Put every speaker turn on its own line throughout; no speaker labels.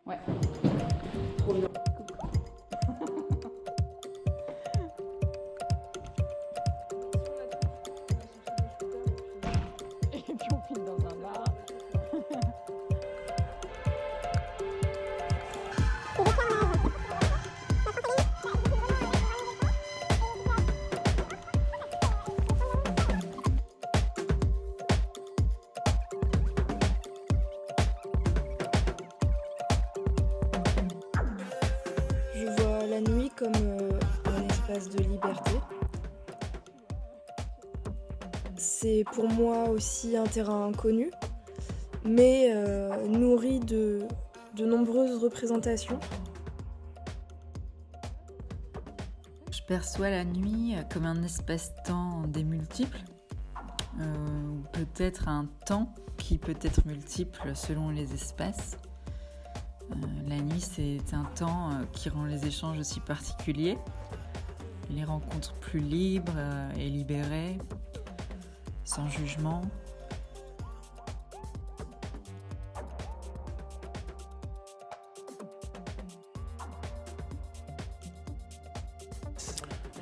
Ouais.
Trop bien.
Et puis on file dans un bar.
Je vois la nuit comme un espace de liberté. C'est pour moi aussi un terrain inconnu, mais nourri de nombreuses représentations.
Je perçois la nuit comme un espace-temps des multiples, ou peut-être un temps qui peut être multiple selon les espaces. La nuit, c'est un temps qui rend les échanges aussi particuliers, les rencontres plus libres et libérées, sans jugement.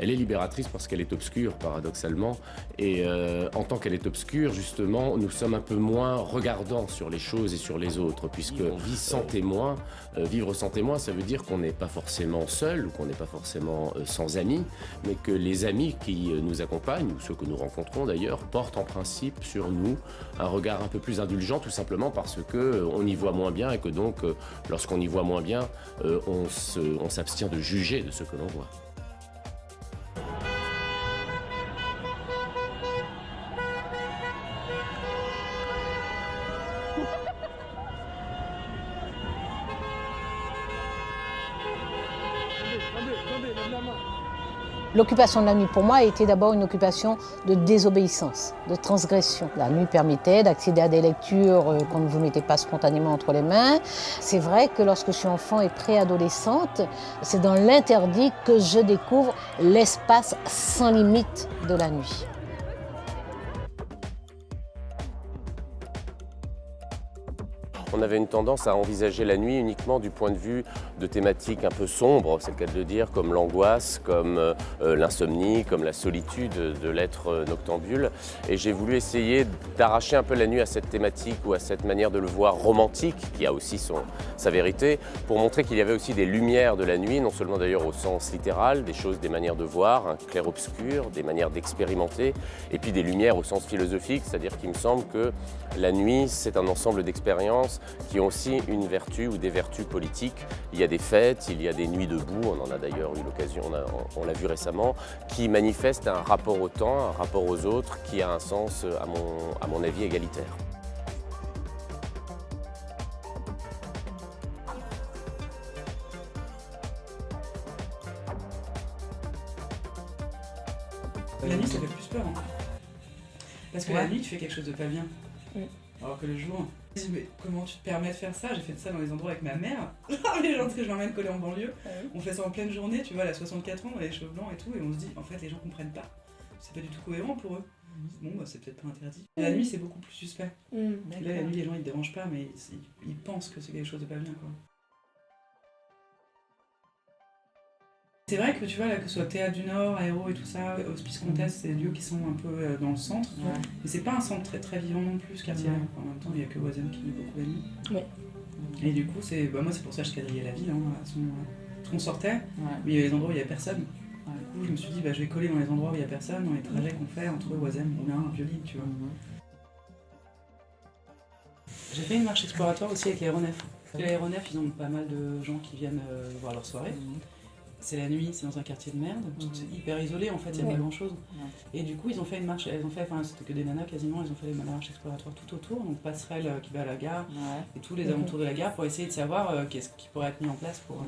Elle est libératrice parce qu'elle est obscure, paradoxalement. Et en tant qu'elle est obscure, justement, nous sommes un peu moins regardants sur les choses et sur les autres, puisqu'on vit sans témoin. Vivre sans témoin, ça veut dire qu'on n'est pas forcément seul, ou qu'on n'est pas forcément sans amis, mais que les amis qui nous accompagnent, ou ceux que nous rencontrons d'ailleurs, portent en principe sur nous un regard un peu plus indulgent, tout simplement parce qu'on y voit moins bien, et que donc, lorsqu'on y voit moins bien, on s'abstient de juger de ce que l'on voit.
L'occupation de la nuit pour moi a été d'abord une occupation de désobéissance, de transgression. La nuit permettait d'accéder à des lectures qu'on ne vous mettait pas spontanément entre les mains. C'est vrai que lorsque je suis enfant et préadolescente, c'est dans l'interdit que je découvre l'espace sans limite de la nuit.
On avait une tendance à envisager la nuit uniquement du point de vue de thématiques un peu sombres, c'est le cas de le dire, comme l'angoisse, comme l'insomnie, comme la solitude de l'être noctambule. Et j'ai voulu essayer d'arracher un peu la nuit à cette thématique ou à cette manière de le voir romantique, qui a aussi sa vérité, pour montrer qu'il y avait aussi des lumières de la nuit, non seulement d'ailleurs au sens littéral, des choses, des manières de voir, un clair-obscur, des manières d'expérimenter, et puis des lumières au sens philosophique, c'est-à-dire qu'il me semble que la nuit, c'est un ensemble d'expériences qui ont aussi une vertu ou des vertus politiques. Il y a des fêtes, il y a des nuits debout, on en a d'ailleurs eu l'occasion, on l'a vu récemment, qui manifestent un rapport au temps, un rapport aux autres, qui a un sens, à mon avis, égalitaire.
La nuit, ça fait plus peur. Hein. Parce que la nuit, tu fais quelque chose de pas bien. Alors que le jour, je dis, mais comment tu te permets de faire ça? J'ai fait ça dans les endroits avec ma mère. Les gens que je m'emmène coller en banlieue. On fait ça en pleine journée, tu vois, elle a 64 ans, elle a les cheveux blancs et tout, et on se dit, en fait, les gens comprennent pas. C'est pas du tout cohérent pour eux. Bon, bah, c'est peut-être pas interdit. La nuit, c'est beaucoup plus suspect. Là, la nuit, les gens, ils te dérangent pas, mais ils pensent que c'est quelque chose de pas bien, quoi. C'est vrai que tu vois, là, que ce soit Théâtre du Nord, Aéro et tout ça, Hospice Comtesse, c'est des lieux qui sont un peu dans le centre. Ouais. Mais c'est pas un centre très, très vivant non plus, ce quartier-là. En même temps, il n'y a que Oisem qui vit beaucoup la nuit.
Ouais.
Et du coup, moi, c'est pour ça que je quadrillais la ville. Hein, parce qu'on sortait, mais il y avait des endroits où il n'y avait personne. Du coup, je me suis dit, je vais coller dans les endroits où il n'y a personne, dans les trajets qu'on fait entre Oisem, Moulins, Vieux-Lille, tu vois. J'ai fait une marche exploratoire aussi avec l'aéronef. L'aéronef, ils ont pas mal de gens qui viennent voir leur soirée. C'est la nuit, c'est dans un quartier de merde, c'est hyper isolé en fait, il n'y a pas grand chose. Et du coup, ils ont fait une marche, c'était que des nanas quasiment, ils ont fait la marche exploratoire tout autour, donc passerelle qui va à la gare et tous les alentours de la gare pour essayer de savoir qu'est-ce qui pourrait être mis en place pour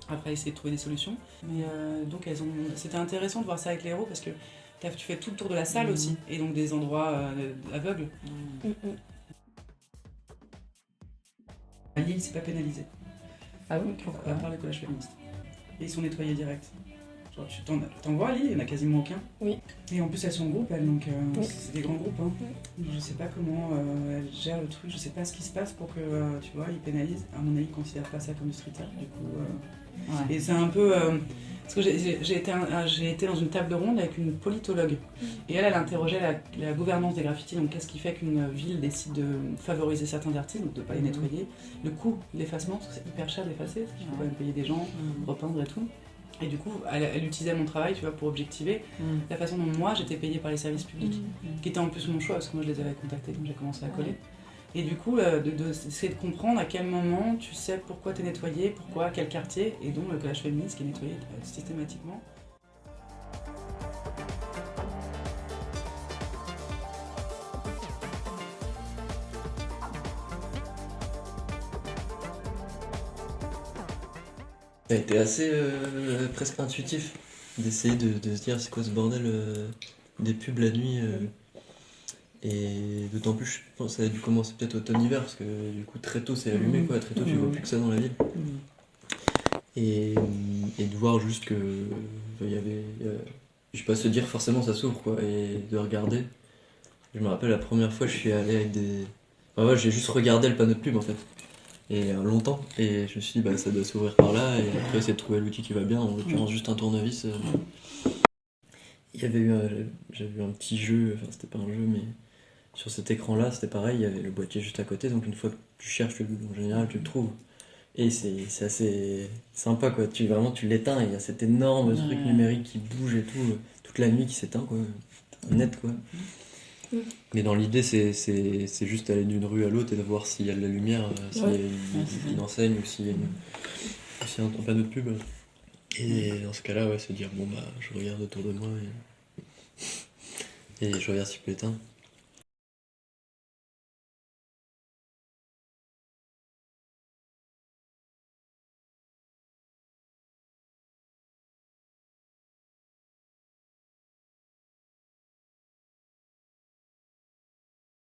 après essayer de trouver des solutions. Mais donc c'était intéressant de voir ça avec les héros parce que tu fais tout le tour de la salle aussi, et donc des endroits aveugles. À Lille, c'est pas pénalisé.
Ah oui, pourquoi?
Par le collège féministe. Et ils sont nettoyés direct. Genre, t'en vois à Lille, il n'y en a quasiment aucun.
Oui.
Et en plus, elles sont en groupe, elles, donc
Oui.
c'est des grands groupes. Hein. Je sais pas comment elles gèrent le truc, je sais pas ce qui se passe pour que, tu vois, ils pénalisent. À mon avis, ils considèrent pas ça comme du street art, du coup.
Ouais.
Et c'est un peu. Parce que j'ai été dans une table ronde avec une politologue. Et elle interrogeait la gouvernance des graffitis. Donc, qu'est-ce qui fait qu'une ville décide de favoriser certains artistes, donc de ne pas les nettoyer. Le coût de l'effacement, parce que c'est hyper cher d'effacer, parce qu'il faut quand même payer des gens, repeindre et tout. Et du coup, elle utilisait mon travail, tu vois, pour objectiver la façon dont moi j'étais payée par les services publics, qui était en plus mon choix, parce que moi je les avais contactés quand j'ai commencé à coller. Et du coup, d'essayer de comprendre à quel moment tu sais pourquoi tu es nettoyé, pourquoi, quel quartier, et donc le collage féministe qui est nettoyé systématiquement.
Ça a été assez presque intuitif d'essayer de se dire c'est quoi ce bordel des pubs la nuit. Et d'autant plus, je pense que ça a dû commencer peut-être automne-hiver parce que du coup très tôt c'est allumé quoi, très tôt tu vois plus que ça dans la ville. Et de voir juste que il y avait. Je vais pas se dire forcément ça s'ouvre quoi, et de regarder. Je me rappelle la première fois je suis allé avec des. Enfin, ouais, j'ai juste regardé le panneau de pub en fait. Et longtemps, et je me suis dit bah ça doit s'ouvrir par là, et après essayer de trouver l'outil qui va bien, en l'occurrence juste un tournevis. Il y avait eu j'avais vu un petit jeu, enfin c'était pas un jeu mais sur cet écran là c'était pareil, il y avait le boîtier juste à côté, donc une fois que tu cherches en général tu le trouves. Et c'est assez sympa quoi, tu l'éteins et il y a cet énorme truc numérique qui bouge et tout, toute la nuit qui s'éteint quoi, net quoi. Mais dans l'idée, c'est juste aller d'une rue à l'autre et de voir s'il y a de la lumière, s'il y a une enseigne ou s'il y a un panneau de pub. Et dans ce cas-là, ouais, se dire bon bah je regarde autour de moi et je regarde si je peux éteindre.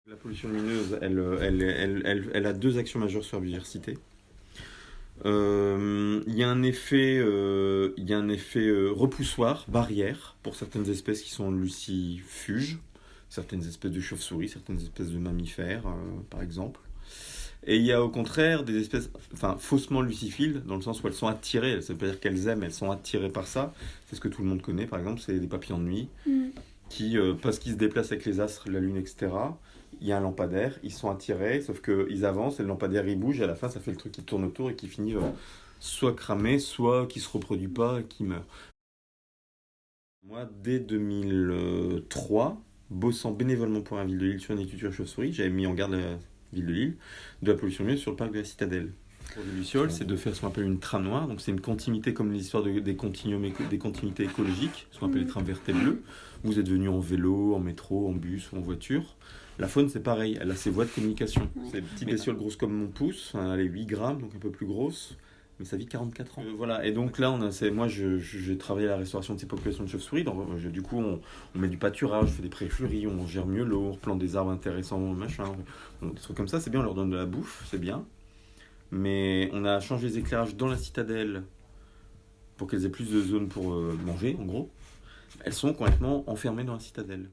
La pollution lumineuse, elle a deux actions majeures sur la biodiversité. Il y a un effet repoussoir, barrière, pour certaines espèces qui sont lucifuges, certaines espèces de chauves-souris, certaines espèces de mammifères, par exemple. Et il y a au contraire des espèces faussement luciphiles, dans le sens où elles sont attirées, ça veut pas dire qu'elles aiment, elles sont attirées par ça. C'est ce que tout le monde connaît, par exemple, c'est des papillons de nuit, qui, parce qu'ils se déplacent avec les astres, la lune, etc., il y a un lampadaire, ils sont attirés, sauf qu'ils avancent et le lampadaire il bouge et à la fin ça fait le truc qui tourne autour et qui finit soit cramé, soit qui se reproduit pas et qui meurt. Moi, dès 2003, bossant bénévolement pour la ville de Lille sur une étude sur les chauves-souris, j'avais mis en garde la ville de Lille de la pollution lumineuse sur le parc de la Citadelle. Le projet Luciole, c'est de faire ce qu'on appelle une trame noire, donc c'est une continuité comme les histoires des continuités écologiques, ce qu'on appelle les trames vertes et bleues. Vous êtes venu en vélo, en métro, en bus ou en voiture. La faune, c'est pareil, elle a ses voies de communication. C'est des petites bestioles grosses comme mon pouce, elle est 8 grammes, donc un peu plus grosse, mais ça vit 44 ans. Voilà, et donc là, moi, j'ai travaillé à la restauration de ces populations de chauves-souris, donc du coup, on met du pâturage, on fait des prés fleuris, on gère mieux l'eau, on replante des arbres intéressants, machin, des trucs comme ça, c'est bien, on leur donne de la bouffe, c'est bien. Mais on a changé les éclairages dans la citadelle pour qu'elles aient plus de zones pour manger, en gros. Elles sont complètement enfermées dans la citadelle.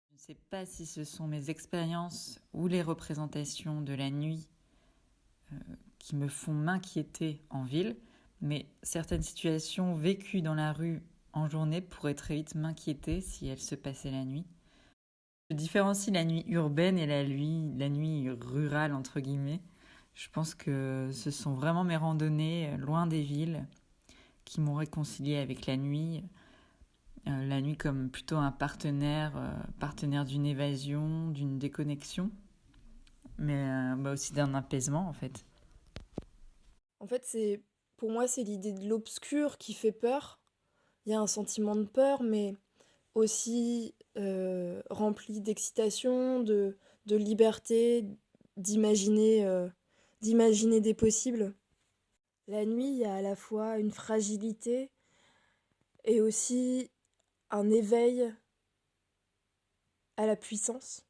Je ne sais pas si ce sont mes expériences ou les représentations de la nuit qui me font m'inquiéter en ville, mais certaines situations vécues dans la rue en journée pourraient très vite m'inquiéter si elles se passaient la nuit. Je différencie la nuit urbaine et la nuit rurale, entre guillemets. Je pense que ce sont vraiment mes randonnées loin des villes qui m'ont réconciliée avec la nuit comme plutôt un partenaire d'une évasion, d'une déconnexion, mais aussi d'un apaisement en fait.
En fait, pour moi, c'est l'idée de l'obscur qui fait peur. Il y a un sentiment de peur, mais aussi rempli d'excitation, de liberté, d'imaginer des possibles. La nuit, il y a à la fois une fragilité et aussi un éveil à la puissance.